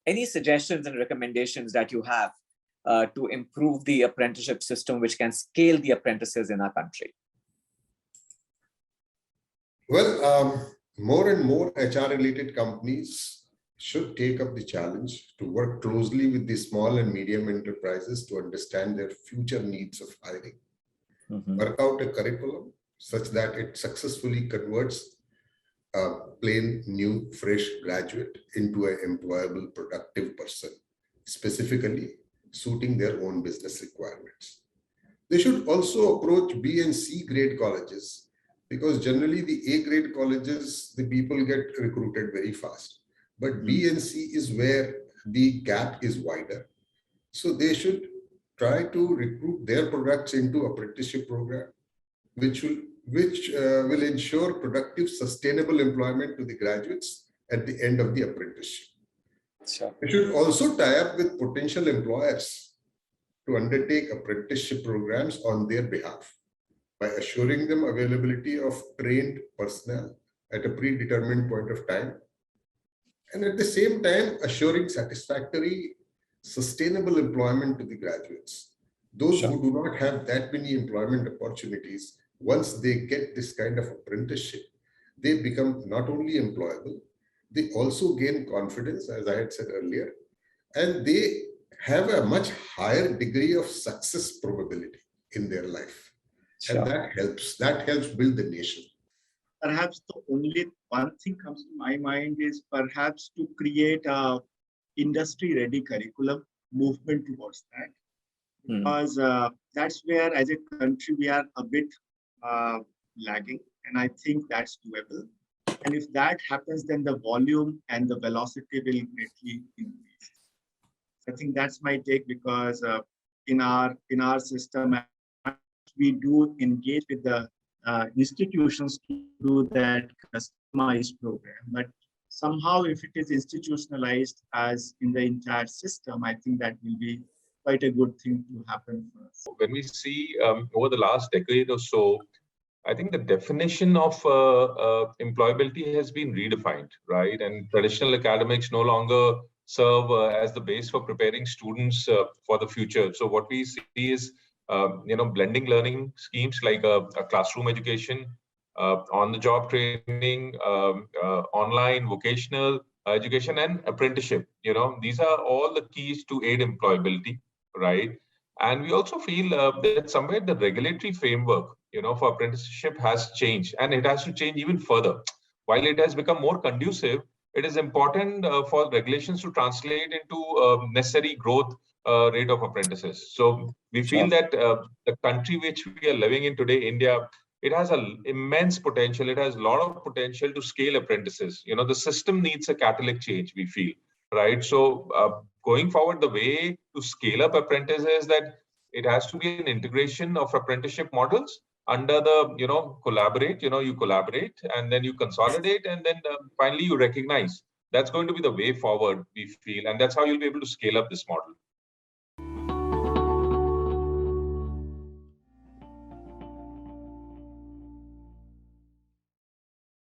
any suggestions and recommendations that you have to improve the apprenticeship system, which can scale the apprentices in our country? Well, more and more HR-related companies should take up the challenge to work closely with the small and medium enterprises to understand their future needs of hiring. Work out a curriculum such that it successfully converts a plain, new, fresh graduate into an employable, productive person, specifically suiting their own business requirements. They should also approach B and C grade colleges, because generally the A grade colleges, the people get recruited very fast. But B and C is where the gap is wider. So they should try to recruit their products into apprenticeship program, which will ensure productive, sustainable employment to the graduates at the end of the apprenticeship. Sure. They should also tie up with potential employers to undertake apprenticeship programs on their behalf by assuring them availability of trained personnel at a predetermined point of time, and at the same time assuring satisfactory, sustainable employment to the graduates. Those who do not have that many employment opportunities, once they get this kind of apprenticeship, they become not only employable, they also gain confidence, as I had said earlier, and they have a much higher degree of success probability in their life. And that helps build the nation. Perhaps the only one thing comes to my mind is perhaps to create a industry-ready curriculum movement towards that. Because that's where, as a country, we are a bit lagging, and I think that's doable. And if that happens, then the volume and the velocity will greatly increase. I think that's my take, because in our system, we do engage with the institutions to do that customized program. But somehow, if it is institutionalized as in the entire system, I think that will be quite a good thing to happen for us. When we see over the last decade or so, I think the definition of employability has been redefined, right? And traditional academics no longer serve as the base for preparing students for the future. So what we see is, blending learning schemes like a classroom education, on-the-job training, online vocational education, and apprenticeship. These are all the keys to aid employability, right? And we also feel that somewhere the regulatory framework, for apprenticeship has changed, and it has to change even further. While it has become more conducive, it is important for regulations to translate into necessary growth rate of apprentices. So we feel that the country which we are living in today, India, it has an immense potential. It has a lot of potential to scale apprentices. The system needs a catalytic change, we feel, right? So going forward, the way to scale up apprentices is that it has to be an integration of apprenticeship models under the, collaborate, you collaborate and then you consolidate and then finally you recognize. That's going to be the way forward, we feel. And that's how you'll be able to scale up this model.